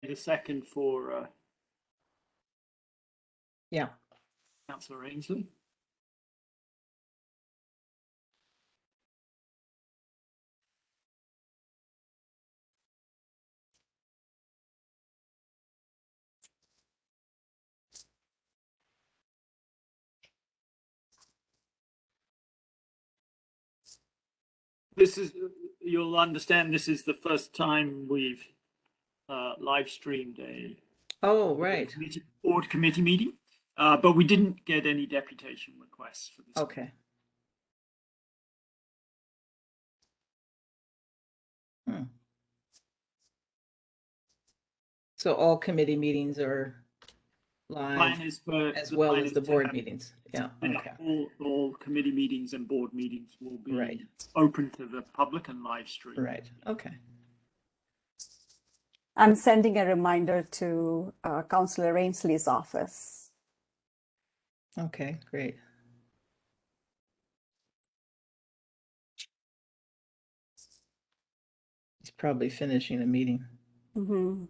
a second for Yeah. Councillor Ainsley. This is, you'll understand, this is the first time we've live streamed a Right. board committee meeting, but we didn't get any deputation requests for this. Okay. So all committee meetings are live, plan is for, as well as the board meetings. Yeah. Okay. All committee meetings and board meetings will be Right. open to the public and live stream. Right. Okay. I'm sending a reminder to Councillor Ainsley's office. Okay, great. He's probably finishing a meeting. Mm-hmm.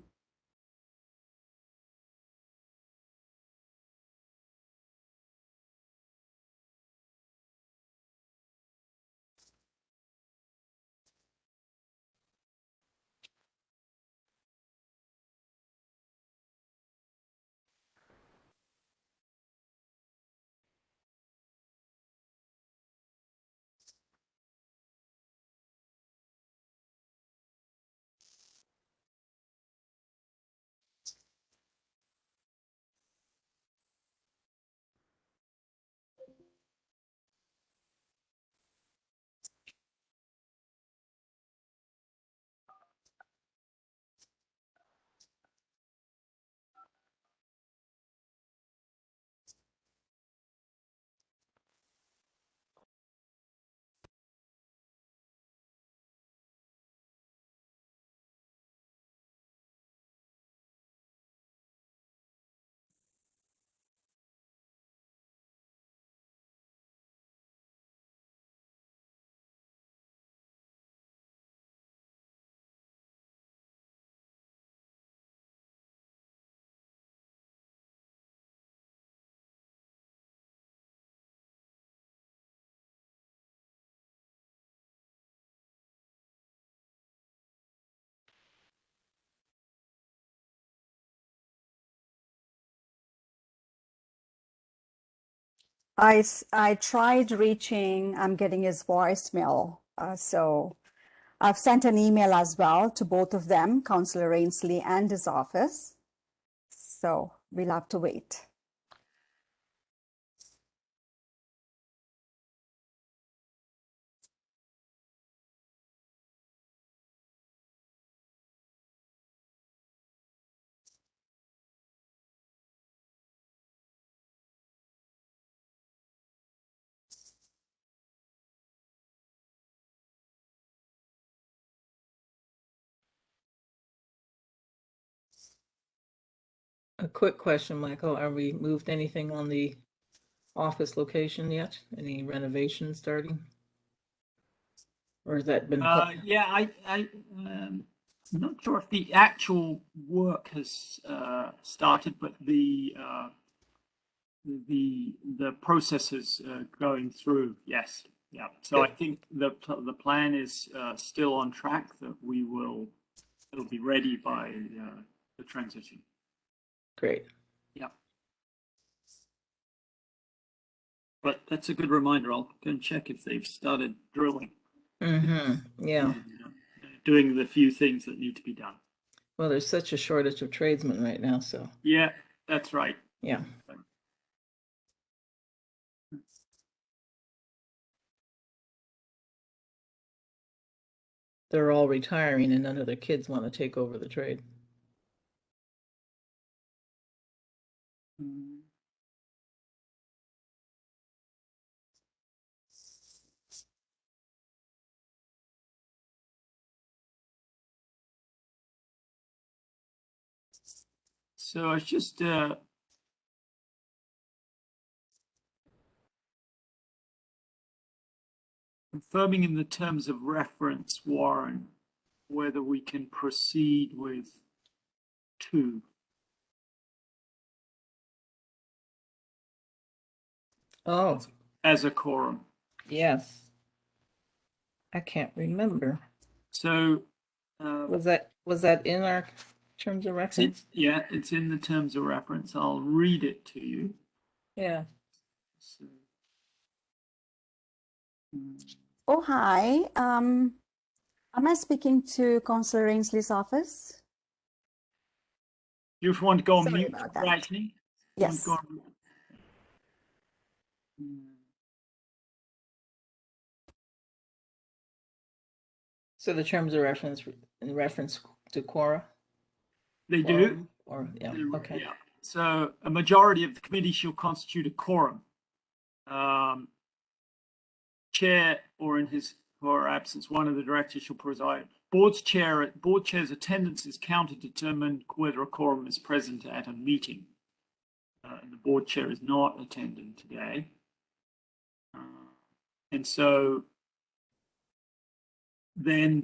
I tried reaching, I'm getting his voicemail. So I've sent an email as well to both of them, Councillor Ainsley and his office. So we'll have to wait. A quick question, Michael. Are we moved anything on the office location yet? Any renovations starting? Or has that been? Yeah, I'm not sure if the actual work has started, but the process is going through. Yes, yeah. So Good. I think the plan is still on track. That it'll be ready by the transition. Great. Yeah. But that's a good reminder. I'll go and check if they've started drilling. Mm-hmm. Yeah. And, doing the few things that need to be done. Well, there's such a shortage of tradesmen right now, so. Yeah, that's right. Yeah. They're all retiring and none of their kids want to take over the trade. So it's just confirming in the terms of reference, Warren, whether we can proceed with 2. Oh, as a quorum. yes. I can't remember. So Was that in our terms of reference? yeah, it's in the terms of reference. I'll read it to you. Yeah. So, Oh, hi. Am I speaking to Councillor Ainsley's office? you want to go on Sorry mute, about that. Brittany? Yes. So the terms of reference in reference to quora? They do. Or yeah, okay. Yeah. So a majority of the committee shall constitute a quorum. Chair, or in his or her absence, one of the directors shall preside. Board chair's attendance is counted to determine whether a quorum is present at a meeting. The board chair is not attending today. And so then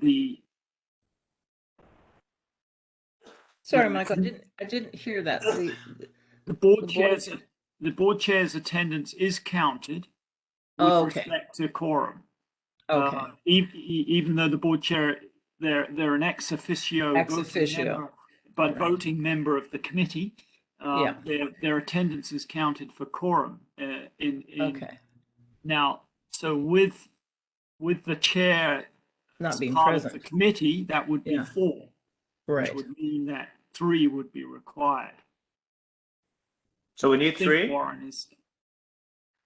Sorry, Michael, I didn't hear that. The board chair's attendance is counted with respect to quorum. Okay. Even though the board chair, they're an ex officio, member, but right. voting member of the committee. Yeah. Their attendance is counted for quorum. Okay. Now, so with the chair Not as being part present. of the committee, that would be Yeah. 4, Right. which would mean that 3 would be required. So we need 3? Warren is.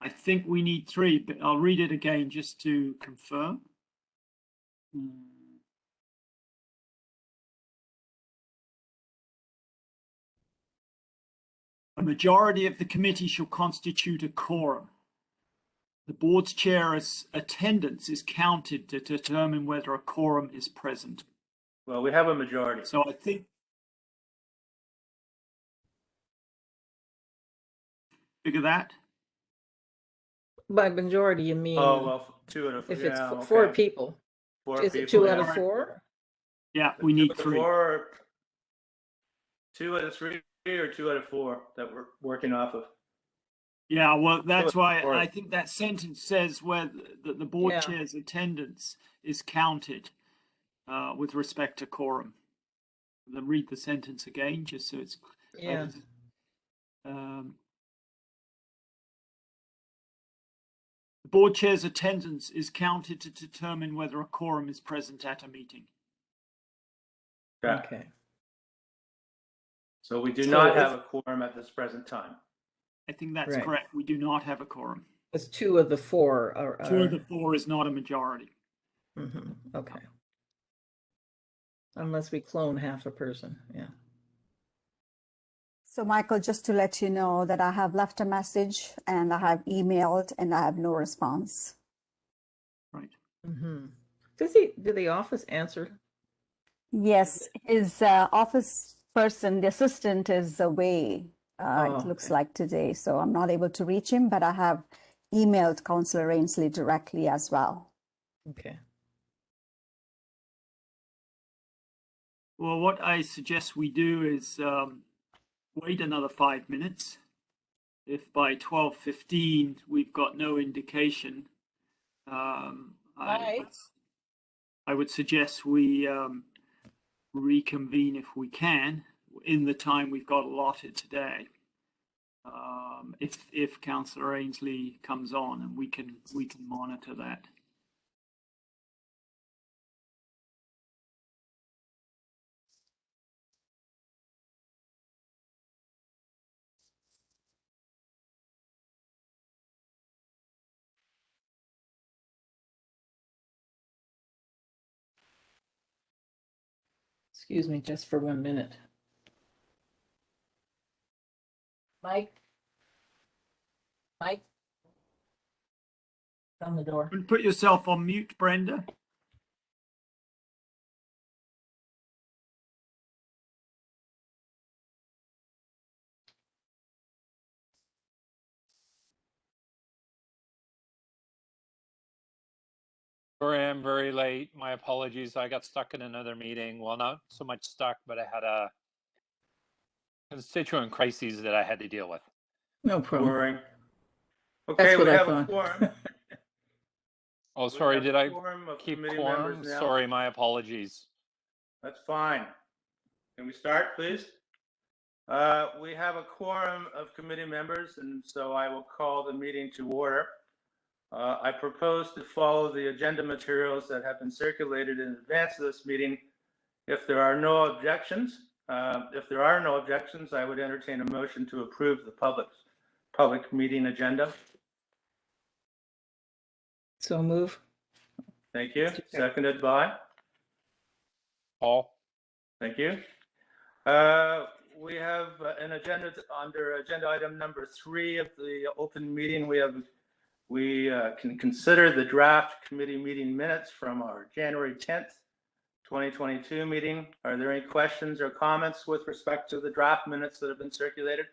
I think we need 3, but I'll read it again just to confirm. A majority of the committee shall constitute a quorum. The board's chair's attendance is counted to determine whether a quorum is present. Well, we have a majority. So I think. Figure that. By majority, you mean? Oh, well, 2 out of 4. If yeah, it's 4 okay. people. 4 Is people, it 2 yeah. out of 4? Yeah, we need 3. 2 out of 3 or 2 out of 4 that we're working off of. Yeah, well, that's why I think that sentence says where the board chair's attendance is counted with respect to quorum. Then read the sentence again, just so it's. Yeah. The board chair's attendance is counted to determine whether a quorum is present at a meeting. Okay. So we do not have a quorum at this present time. I think that's correct. We do not have a quorum. It's 2 of the 4 are. 2 of the 4 is not a majority. Okay. Unless we clone half a person, yeah. So Michael, just to let you know that I have left a message and I have emailed and I have no response. Right. Do the office answer? Yes, his office person, the assistant, is away. It looks like today, so I'm not able to reach him, but I have emailed Councillor Ainsley directly as well. Okay. Well, what I suggest we do is wait another 5 minutes. If by 12:15 we've got no indication, I would suggest we reconvene if we can in the time we've got allotted today. If Councillor Ainsley comes on, and we can monitor that. Excuse me, just for 1 minute. Mike? On the door. Put yourself on mute, Brenda. Sorry, I'm very late. My apologies. I got stuck in another meeting. Well, not so much stuck, but I had a constituent crises that I had to deal with. No problem. Boring. Okay, what we I have a thought. quorum. Oh, We sorry, have did a I quorum of keep committee quorum? members now. Sorry, my apologies. That's fine. Can we start, please? We have a quorum of committee members, and so I will call the meeting to order. I propose to follow the agenda materials that have been circulated in advance of this meeting. If there are no objections, I would entertain a motion to approve the public meeting agenda. So move. Thank you. Seconded by? Paul? Thank you. We have an agenda under agenda item number 3 of the open meeting. We can consider the draft committee meeting minutes from our January 10th, 2022 meeting. Are there any questions or comments with respect to the draft minutes that have been circulated?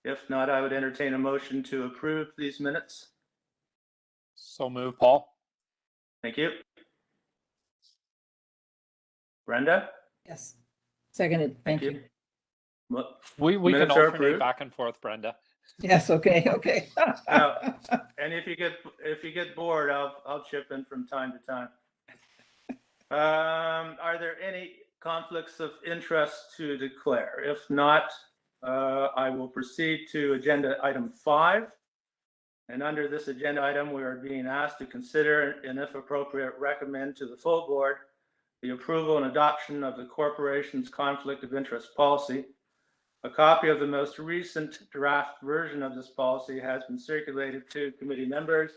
If not, I would entertain a motion to approve these minutes. So move, Paul? Thank you. Brenda? Yes. Seconded. Thank you. We can Minutes are alternate approved. back and forth, Brenda. Yes. Okay. Okay. Now, and if you get bored, I'll chip in from time to time. Are there any conflicts of interest to declare? If not, I will proceed to agenda item 5. And under this agenda item, we are being asked to consider and, if appropriate, recommend to the full board the approval and adoption of the corporation's conflict of interest policy. A copy of the most recent draft version of this policy has been circulated to committee members.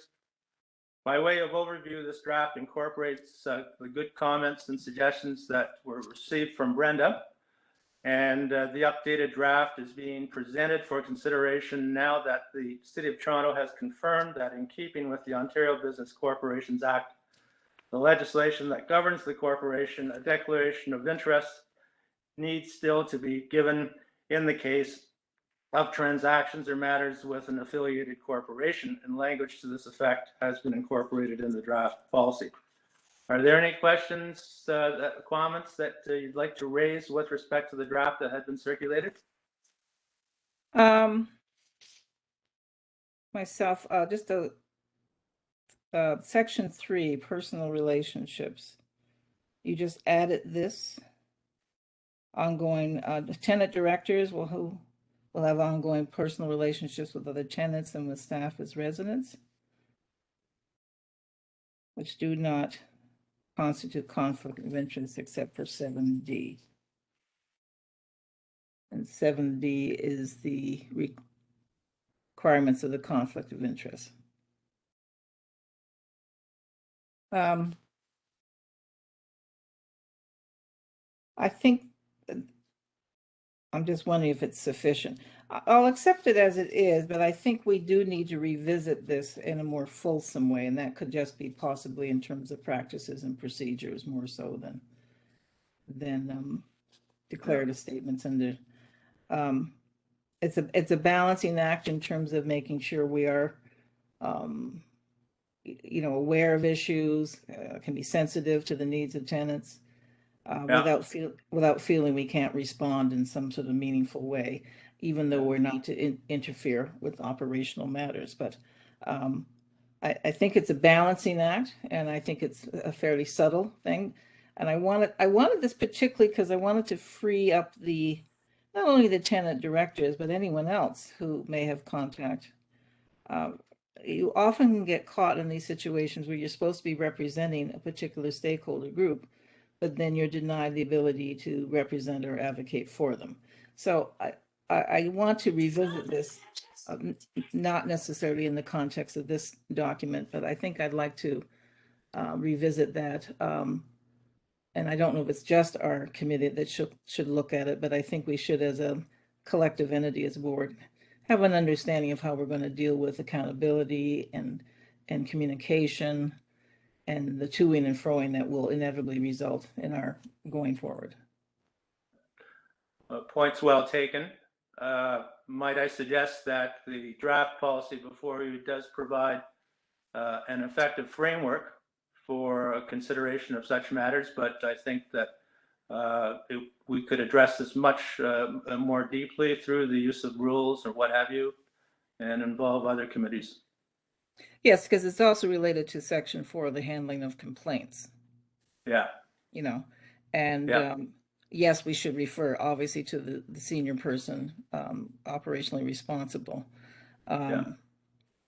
By way of overview, this draft incorporates the good comments and suggestions that were received from Brenda. And the updated draft is being presented for consideration now that the City of Toronto has confirmed that, in keeping with the Ontario Business Corporations Act, the legislation that governs the corporation, a declaration of interest needs still to be given in the case of transactions or matters with an affiliated corporation, and language to this effect has been incorporated in the draft policy. Are there any questions, comments that you'd like to raise with respect to the draft that had been circulated? Myself, just a section 3, personal relationships. You just added this ongoing tenant directors who will have ongoing personal relationships with other tenants and with staff as residents, which do not constitute conflict of interest except for 7D. And 7D is the requirements of the conflict of interest. I think, I'm just wondering if it's sufficient. I'll accept it as it is, but I think we do need to revisit this in a more fulsome way, and that could just be possibly in terms of practices and procedures more so than declarative statements. And it's a balancing act in terms of making sure we are aware of issues, can be sensitive to the needs of tenants, without feeling we can't respond in some sort of meaningful way, even though we're not to interfere with operational matters. But I think it's a balancing act, and I think it's a fairly subtle thing. And I wanted this particularly because I wanted to free up not only the tenant directors, but anyone else who may have contact. You often get caught in these situations where you're supposed to be representing a particular stakeholder group, but then you're denied the ability to represent or advocate for them. So I want to revisit this, not necessarily in the context of this document, but I think I'd like to revisit that. And I don't know if it's just our committee that should look at it, but I think we should, as a collective entity, as a board, have an understanding of how we're going to deal with accountability and communication and the toing and froing that will inevitably result in our going forward. Points well taken. Might I suggest that the draft policy before you does provide an effective framework for consideration of such matters, but I think that we could address this much more deeply through the use of rules or what have you, and involve other committees. Yes, because it's also related to Section 4 of the handling of complaints, Yeah, you know, and Yeah. yes, we should refer obviously to the senior person, operationally responsible. Yeah.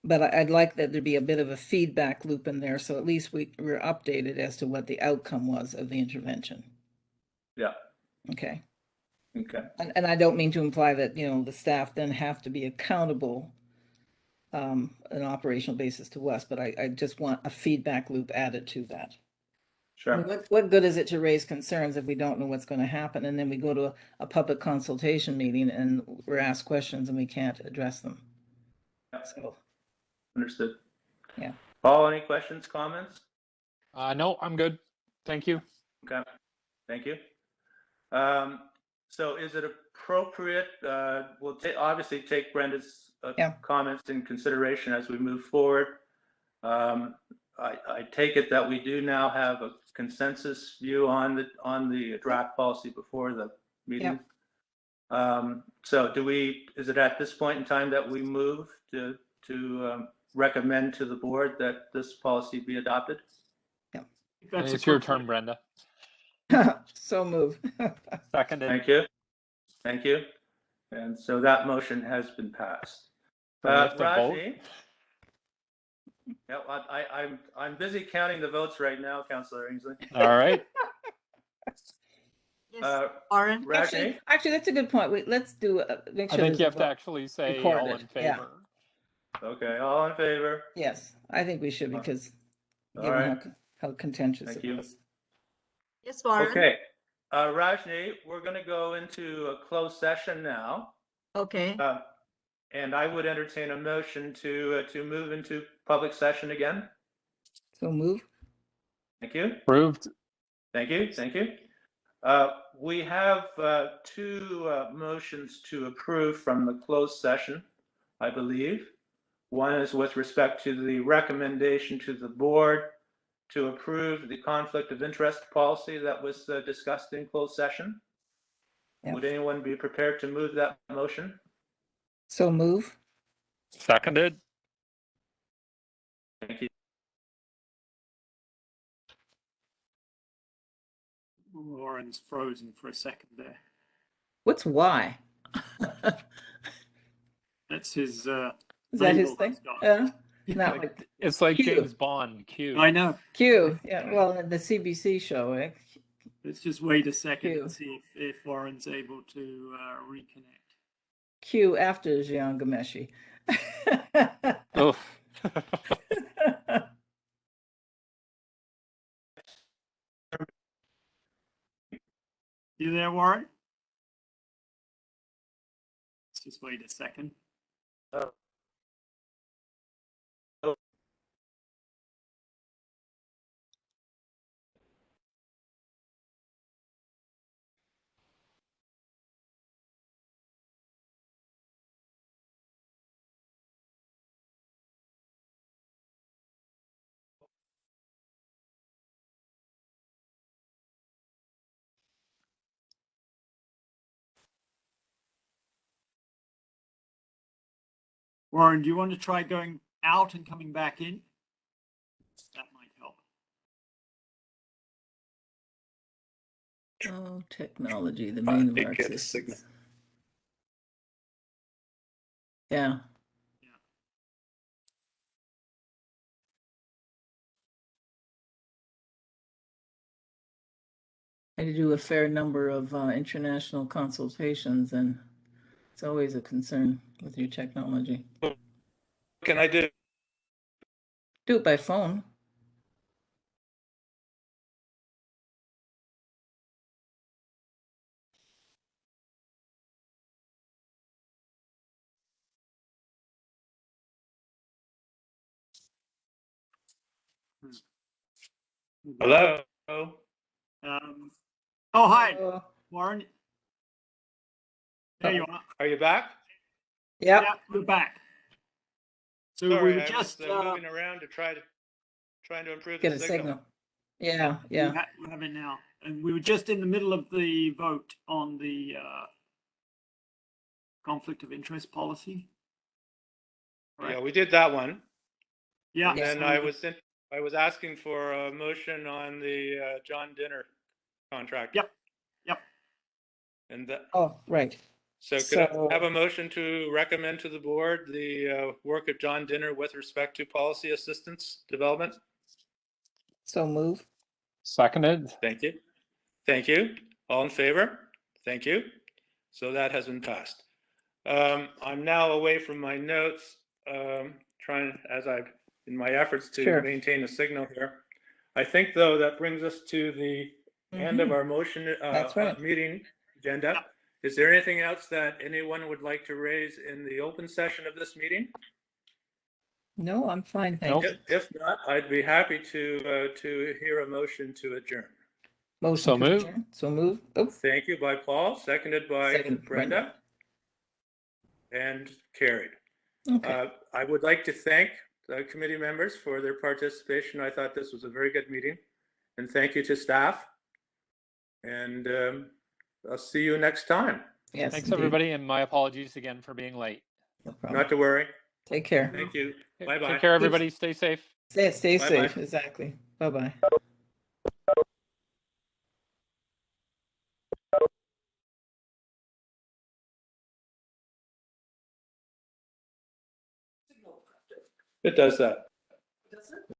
But I'd like that there be a bit of a feedback loop in there, so at least we're updated as to what the outcome was of the intervention. yeah, Okay. okay. And I don't mean to imply that, you know, the staff then have to be accountable on an operational basis to us, but I just want a feedback loop added to that. I mean, Sure. what good is it to raise concerns if we don't know what's going to happen, and then we go to a public consultation meeting and we're asked questions and we can't address them? Yeah. So, Understood. yeah. Paul, any questions, comments? No, I'm good. Thank you. Okay, thank you. So is it appropriate, we'll obviously take Brenda's Yeah. comments in consideration as we move forward. I take it that we do now have a consensus view on the draft policy before the meeting. So is it at this point in time that we move to recommend to the board that this policy be adopted? That's It's your appropriate. turn, Brenda. So move. Seconded. Thank you. Thank you. And so that motion has been passed. So we have to vote? Rajni? Yeah, I'm busy counting the votes right now, Councillor Ainsley. All right. Yes, Warren. Rajni? Actually, that's a good point. Wait, let's do make I sure think you there's have a to vote. actually say Record all it, in yeah. favor. Okay, all in favor? Yes, I think we should, because All given right. how contentious Thank it you. was. Yes, Warren. Okay, Rajni, we're going to go into a closed session now. Okay. And I would entertain a motion to move into public session again. So move. Thank you. Approved. Thank you. Thank you. We have two motions to approve from the closed session, I believe. One is with respect to the recommendation to the board to approve the conflict of interest policy that was discussed in closed session. Yeah. Would anyone be prepared to move that motion? So move. Seconded. Thank you. Warren's frozen for a second there. What's why? That's his. Is that his label thing? he's got. Not like It's like Q. James Bond. Q. I know. Q. Yeah, well, the CBC show, eh? Let's just wait a second Q. and see if Warren's able to reconnect. Q after Jian Ghomeshi. Oh. You there, Warren? Let's just wait a second. Warren, do you want to try going out and coming back in? That might help. Oh, technology, the main of our existence. Yeah. I do a fair number of international consultations, and it's always a concern with your technology. What can I do? Do it by phone. Hello. Oh, hi, Oh, Warren. There you are. Are you back? yeah. Yeah, we're back. So Sorry, we were I just was moving around to trying to improve Get the a signal. signal. Yeah, yeah. we have it now. And we were just in the middle of the vote on the conflict of interest policy. Yeah, we did that one. Yeah. And then so I was asking for a motion on the John Dinner contract. Yep. Yep. And that, Oh, right. so could I have a motion to recommend to the board the work of John Dinner with respect to policy assistance development? So move. Seconded. Thank you. Thank you. All in favor? Thank you. So that has been passed. I'm now away from my notes, trying as I've in my efforts to Sure. maintain a signal here. I think though that brings us to the end of our motion That's right. meeting agenda. Yep. Is there anything else that anyone would like to raise in the open session of this meeting? No, I'm fine, thank Nope. you. If not, I'd be happy to hear a motion to adjourn. Motion So to moved. adjourn. So move. Oh, Thank you by Paul, seconded by Second, Brenda, and carried. okay. I would like to thank the committee members for their participation. I thought this was a very good meeting. And thank you to staff. And I'll see you next time. Yes. Thanks, indeed. everybody, and my apologies again for being late. No problem. Not to worry. Take care. Thank you. Bye-bye. Take care, everybody. Stay safe. Stay Bye-bye. safe. Exactly. Bye-bye. It does that.